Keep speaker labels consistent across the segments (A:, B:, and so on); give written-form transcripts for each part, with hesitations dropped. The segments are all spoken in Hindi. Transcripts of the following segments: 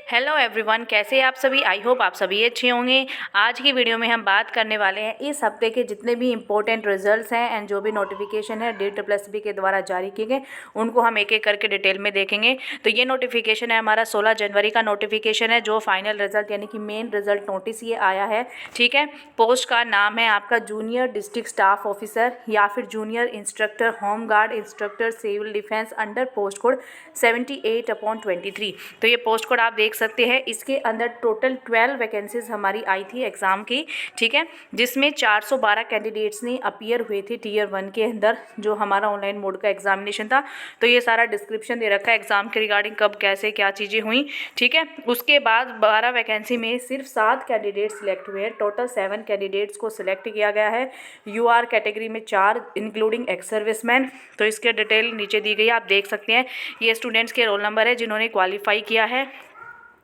A: हेलो एवरीवन, कैसे हैं आप सभी। आई होप आप सभी अच्छे होंगे। आज की वीडियो में हम बात करने वाले हैं इस हफ्ते के जितने भी इम्पोर्टेंट रिजल्ट्स हैं एंड जो भी नोटिफिकेशन है DSSB के द्वारा जारी किए गए उनको हम एक एक करके डिटेल में देखेंगे। तो ये नोटिफिकेशन है हमारा 16 जनवरी का नोटिफिकेशन है, जो फाइनल रिजल्ट यानी कि मेन रिजल्ट नोटिस ये आया है। ठीक है, पोस्ट का नाम है आपका जूनियर डिस्ट्रिक्ट स्टाफ ऑफिसर या फिर junior instructor home guard instructor civil defence under post code 78/23। तो ये पोस्ट कोड आप देख सकते हैं। इसके अंदर टोटल 12 वैकेंसीज हमारी आई थी एग्ज़ाम की। ठीक है, जिसमें 412 कैंडिडेट्स ने अपीयर हुए थे टीयर 1 के अंदर, जो हमारा ऑनलाइन मोड का एग्जामिनेशन था। तो ये सारा डिस्क्रिप्शन दे रखा है एग्जाम के रिगार्डिंग, कब कैसे क्या चीज़ें हुई। ठीक है, उसके बाद 12 वैकेंसी में सिर्फ 7 कैंडिडेट सिलेक्ट हुए हैं। टोटल 7 कैंडिडेट्स को सिलेक्ट किया गया है। UR कैटेगरी में 4 इंक्लूडिंग एक्स सर्विसमैन। तो इसके डिटेल नीचे दी गई है, आप देख सकते हैं। ये स्टूडेंट्स के रोल नंबर है जिन्होंने क्वालिफाई किया है।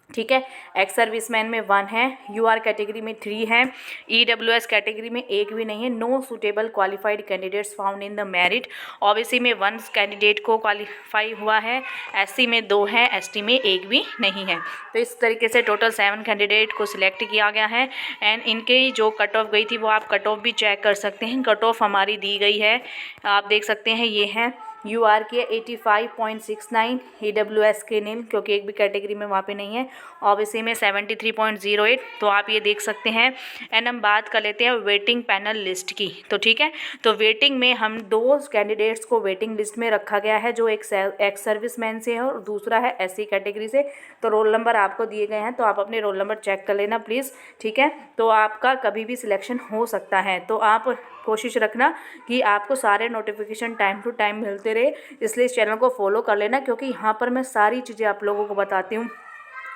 A: ठीक है, एक्स सर्विसमैन में 1 है, UR कैटेगरी में 3 है, EWS कैटेगरी में 1 भी नहीं है। No suitable qualified candidates found in the merit. OBC में 1 कैंडिडेट को क्वालिफाई हुआ है, SC में 2 है, ST में 1 भी नहीं है। तो इस तरीके से टोटल 7 कैंडिडेट को सिलेक्ट किया गया है। एंड इनकी जो कट ऑफ गई थी वो आप कट ऑफ भी चेक कर सकते हैं। कट ऑफ हमारी दी गई है, आप देख सकते हैं। ये है UR के 85.69, EWS के नील, क्योंकि एक भी कैटेगरी में वहाँ पे नहीं है। OBC में 73.08। तो आप ये देख सकते हैं। एंड हम बात कर लेते हैं वेटिंग पैनल लिस्ट की। तो ठीक है, तो वेटिंग में हम 2 कैंडिडेट्स को वेटिंग लिस्ट में रखा गया है, जो एक एक्स सर्विसमैन से है और दूसरा है SC कैटेगरी से। तो रोल नंबर आपको दिए गए हैं, तो आप अपने रोल नंबर चेक कर लेना प्लीज़। ठीक है, तो आपका कभी भी सिलेक्शन हो सकता है, तो आप कोशिश रखना कि आपको सारे नोटिफिकेशन टाइम टू टाइम मिलते रहे। इसलिए इस चैनल को फॉलो कर लेना, क्योंकि यहाँ पर मैं सारी चीज़ें आप लोगों को बताती हूँ,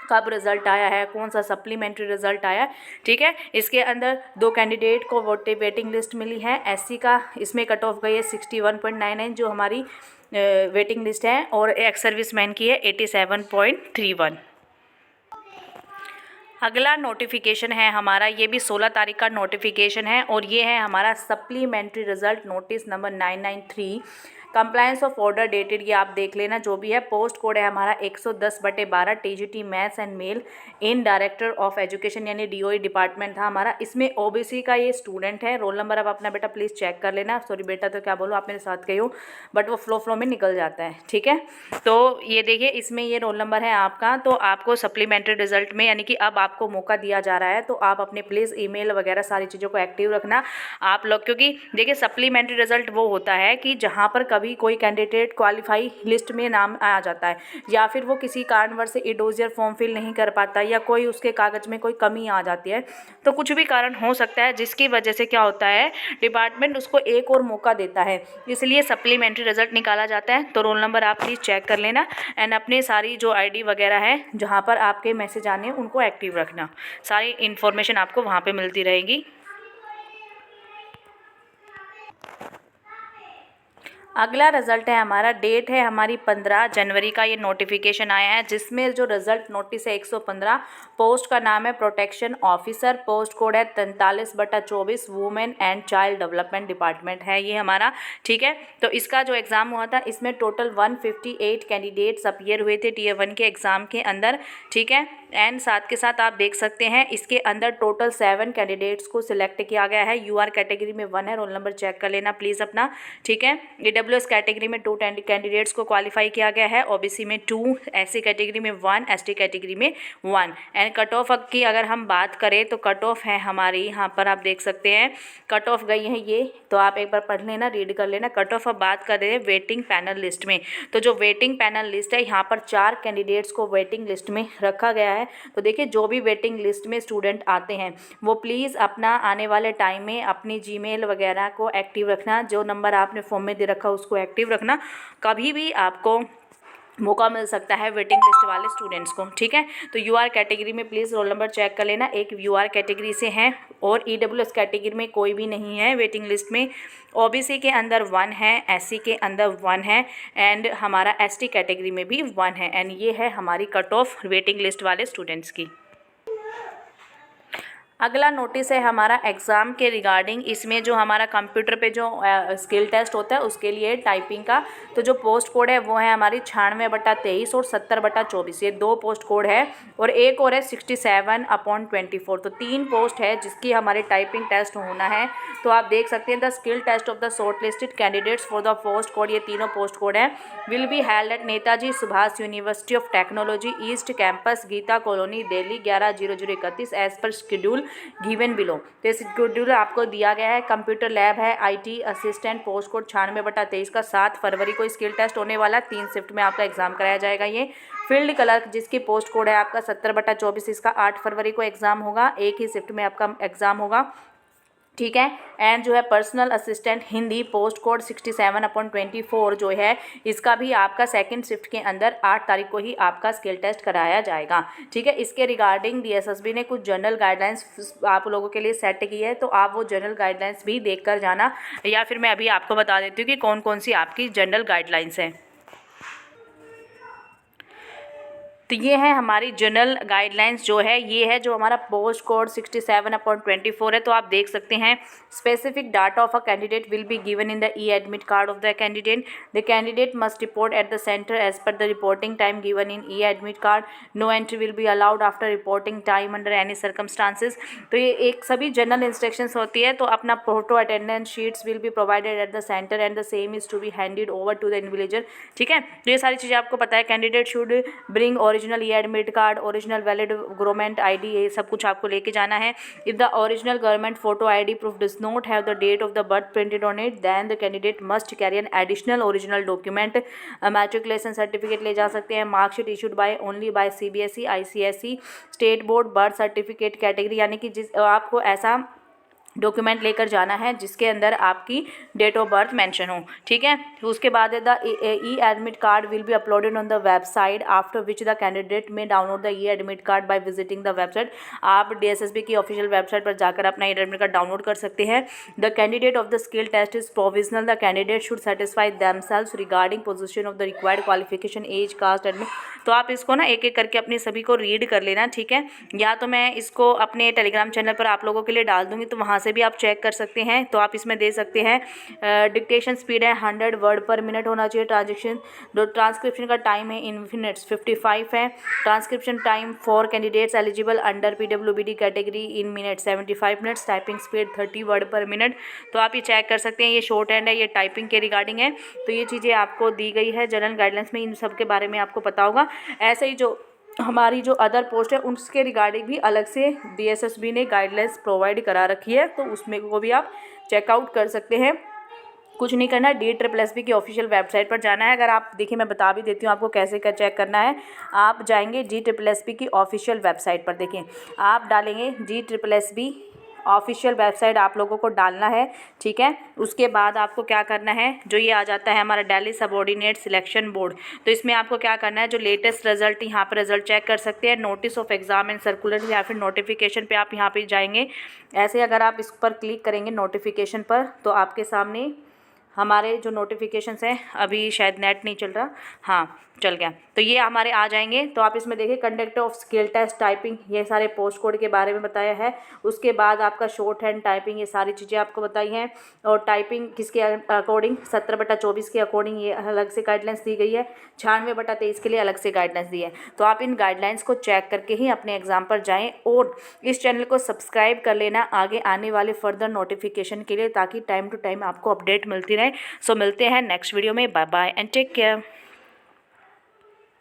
A: कब रिजल्ट आया है, कौन सा सप्लीमेंट्री रिजल्ट आया है। ठीक है, इसके अंदर 2 कैंडिडेट को वेटिंग लिस्ट मिली है। SC का इसमें कट ऑफ गई है 61.99, जो हमारी वेटिंग लिस्ट है, और एक्स सर्विसमैन की है 87.31। अगला नोटिफिकेशन है हमारा, ये भी 16 तारीख का नोटिफिकेशन है, और ये है हमारा supplementary result notice number 993। Compliance of order dated, ये आप देख लेना जो भी है। पोस्ट कोड है हमारा 110/12, TGT maths and male in director of education यानी DOE डिपार्टमेंट था हमारा। इसमें OBC का ये स्टूडेंट है। रोल नंबर अब अपना बेटा प्लीज़ चेक कर लेना। सॉरी बेटा तो क्या बोलो, आप मेरे साथ गए हो, बट वो फ्लो में निकल जाता है। ठीक है, तो ये देखिए इसमें ये रोल नंबर है आपका। तो आपको सप्लीमेंट्री रिजल्ट में यानी कि अब आपको मौका दिया जा रहा है, तो आप अपने प्लीज़ ईमेल वगैरह सारी चीज़ों को एक्टिव रखना आप लोग, क्योंकि देखिए सप्लीमेंट्री रिजल्ट वो होता है कि जहाँ पर कभी कोई कैंडिडेट क्वालिफाई लिस्ट में नाम आ जाता है, या फिर वो किसी कारणवश से इडोजियर फॉर्म फिल नहीं कर पाता, या कोई उसके कागज़ में कोई कमी आ जाती है, तो कुछ भी कारण हो सकता है जिसकी वजह से क्या होता है, डिपार्टमेंट उसको एक और मौका देता है, इसलिए सप्लीमेंट्री रिजल्ट निकाला जाता है। तो रोल नंबर आप प्लीज़ चेक कर लेना। एंड अपने सारी जो ID वगैरह है जहाँ पर आपके मैसेज आने हैं उनको एक्टिव रखना, सारी इन्फॉर्मेशन आपको वहाँ पे मिलती रहेगी। अगला रिजल्ट है हमारा, डेट है हमारी 15 जनवरी का ये नोटिफिकेशन आया है, जिसमें जो रिजल्ट नोटिस है 115। पोस्ट का नाम है प्रोटेक्शन ऑफिसर, पोस्ट कोड है 43/24, women and child development department है ये हमारा। ठीक है, तो इसका जो एग्ज़ाम हुआ था इसमें टोटल 158 कैंडिडेट्स अपीयर हुए थे टीयर 1 के एग्ज़ाम के अंदर। ठीक है, एंड साथ के साथ आप देख सकते हैं इसके अंदर टोटल 7 कैंडिडेट्स को सिलेक्ट किया गया है। UR कैटेगरी में 1 है, रोल नंबर चेक कर लेना प्लीज़ अपना। ठीक है, EWS कैटेगरी में 2 कैंडिडेट्स को क्वालिफाई किया गया है, OBC में 2, SC कैटेगरी में 1, ST कैटेगरी में 1। एंड कट ऑफ की अगर हम बात करें तो कट ऑफ है हमारी, यहाँ पर आप देख सकते हैं कट ऑफ गई है ये, तो आप एक बार पढ़ लेना, रीड कर लेना। कट ऑफ अब बात कर रहे हैं वेटिंग पैनल लिस्ट में। तो जो वेटिंग पैनल लिस्ट है यहाँ पर 4 कैंडिडेट्स को वेटिंग लिस्ट में रखा गया है। तो देखिए जो भी वेटिंग लिस्ट में स्टूडेंट आते हैं वो प्लीज़ अपना आने वाले टाइम में अपनी जीमेल वगैरह को एक्टिव रखना, जो नंबर आपने फॉर्म में दे रखा उसको एक्टिव रखना। कभी भी आपको मौका मिल सकता है वेटिंग लिस्ट वाले स्टूडेंट्स को। ठीक है, तो UR कैटेगरी में प्लीज़ रोल नंबर चेक कर लेना, एक UR कैटेगरी से हैं, और EWS कैटेगरी में कोई भी नहीं है वेटिंग लिस्ट में। OBC के अंदर 1 है, SC के अंदर 1 है, एंड हमारा ST कैटेगरी में भी 1 है। एंड ये है हमारी कट ऑफ वेटिंग लिस्ट वाले स्टूडेंट्स की। अगला नोटिस है हमारा एग्ज़ाम के रिगार्डिंग। इसमें जो हमारा कंप्यूटर पे जो स्किल टेस्ट होता है उसके लिए टाइपिंग का, तो जो पोस्ट कोड है वो है हमारी 96/23 और 70/24, ये 2 पोस्ट कोड है। और एक और है 67/24, तो 3 पोस्ट है जिसकी हमारी टाइपिंग टेस्ट होना है। तो आप देख सकते हैं the skill test of the short listed candidates for the post code, ये तीनों पोस्ट कोड है, will be held at Netaji Subhash University of Technology East Campus, Geeta Colony, Delhi 11/00/31 as per schedule given below. तो शेड्यूल आपको दिया गया है। कंप्यूटर लैब है IT असिस्टेंट, पोस्ट कोड 96/23 का 7 फरवरी को स्किल टेस्ट होने वाला, 3 शिफ्ट में आपका एग्जाम कराया जाएगा। ये फील्ड क्लर्क जिसकी पोस्ट कोड है आपका 70/24, इसका 8 फरवरी को एग्जाम होगा, एक ही शिफ्ट में आपका एग्जाम होगा, ठीक है। एंड जो है personal assistant Hindi post code 67/24 जो है इसका भी आपका सेकंड शिफ्ट के अंदर 8 तारीख को ही आपका स्किल टेस्ट कराया जाएगा, ठीक है। इसके रिगार्डिंग DSSB ने कुछ जनरल गाइडलाइंस आप लोगों के लिए सेट की है, तो आप वो जनरल गाइडलाइंस भी देख कर जाना, या फिर मैं अभी आपको बता देती हूँ कि कौन कौन सी आपकी जनरल गाइडलाइंस हैं। तो ये है हमारी जनरल गाइडलाइंस जो है, ये है जो हमारा पोस्ट कोड 67/24 है। तो आप देख सकते हैं specific data of a candidate will be given in the admit card of the candidate must report at the centre as per the reporting time given in admit card, no entry will be allowed after reporting time under any circumstances. तो ये एक सभी जनरल इंस्ट्रक्शंस होती है। तो अपना photo attendance sheets will be provided at the centre and the same is to be handed over to the individual, ठीक है। तो ये सारी चीज़ें आपको पता है। Candidate should bring original admit card, original valid government ID, ये सब कुछ आपको लेके जाना है। If the original government photo ID proof does not have the date of the birth printed on it, then the candidate must carry an additional original document, matriculation certificate ले जा सकते हैं, marksheet issued by only by CBSE ICSE state board, birth certificate category, यानी कि जिस आपको ऐसा डॉक्यूमेंट लेकर जाना है जिसके अंदर आपकी डेट ऑफ बर्थ मेंशन हो, ठीक है। उसके बाद the admit card will be uploaded on the website after which the candidate may download the admit card by visiting the website. आप DSSB की ऑफिशियल वेबसाइट पर जाकर अपना एडमिट कार्ड डाउनलोड कर सकते हैं। The candidate of the skill test is provisional, the candidate should satisfy themselves regarding position of the required qualification, age, caste, admit. तो आप इसको ना एक एक करके अपने सभी को रीड कर लेना, ठीक है। या तो मैं इसको अपने टेलीग्राम चैनल पर आप लोगों के लिए डाल दूंगी, तो वहाँ से भी आप चेक कर सकते हैं। तो आप इसमें दे सकते हैं डिक्टेशन स्पीड है 100 वर्ड पर मिनट होना चाहिए। ट्रांसक्रिप्शन का टाइम है इन मिनट्स 55 है। Transcription time for candidates eligible under PWBD category in minute 75 minutes. Typing speed 30 word पर मिनट। तो आप ये चेक कर सकते हैं। ये शॉर्ट हैंड है, ये टाइपिंग के रिगार्डिंग है। तो ये चीज़ें आपको दी गई है जनरल गाइडलाइंस में, इन सब के बारे में आपको पता होगा। ऐसे ही जो हमारी जो अदर पोस्ट है उसके रिगार्डिंग भी अलग से DSSB ने गाइडलाइंस प्रोवाइड करा रखी है, तो उसमें को भी आप चेकआउट कर सकते हैं। कुछ नहीं करना, DSSB की ऑफिशियल वेबसाइट पर जाना है। अगर आप देखिए मैं बता भी देती हूँ आपको कैसे कर चेक करना है। आप जाएंगे DSSB की ऑफिशियल वेबसाइट पर, देखिए आप डालेंगे DSSB ऑफिशियल वेबसाइट आप लोगों को डालना है, ठीक है। उसके बाद आपको क्या करना है, जो ये आ जाता है हमारा दिल्ली सबऑर्डिनेट सिलेक्शन बोर्ड, तो इसमें आपको क्या करना है, जो लेटेस्ट रिजल्ट यहाँ पर रिजल्ट चेक कर सकते हैं। Notice of exam and circular या फिर नोटिफिकेशन पे आप यहाँ पे जाएंगे। ऐसे अगर आप इस पर क्लिक करेंगे नोटिफिकेशन पर, तो आपके सामने हमारे जो नोटिफिकेशंस हैं, अभी शायद नेट नहीं चल रहा, हाँ चल गया, तो ये हमारे आ जाएंगे। तो आप इसमें देखिए conduct of skill test typing, ये सारे पोस्ट कोड के बारे में बताया है। उसके बाद आपका शॉर्ट हैंड टाइपिंग, ये सारी चीज़ें आपको बताई हैं। और टाइपिंग किसके अकॉर्डिंग 17/24 के अकॉर्डिंग ये अलग से गाइडलाइंस दी गई है। 96/23 के लिए अलग से गाइडलाइंस दी है। तो आप इन गाइडलाइंस को चेक करके ही अपने एग्जाम पर जाएँ और इस चैनल को सब्सक्राइब कर लेना आगे आने वाले फर्दर नोटिफिकेशन के लिए, ताकि टाइम टू टाइम आपको अपडेट मिलती रहे। सो मिलते हैं नेक्स्ट वीडियो में। Bye bye and take care.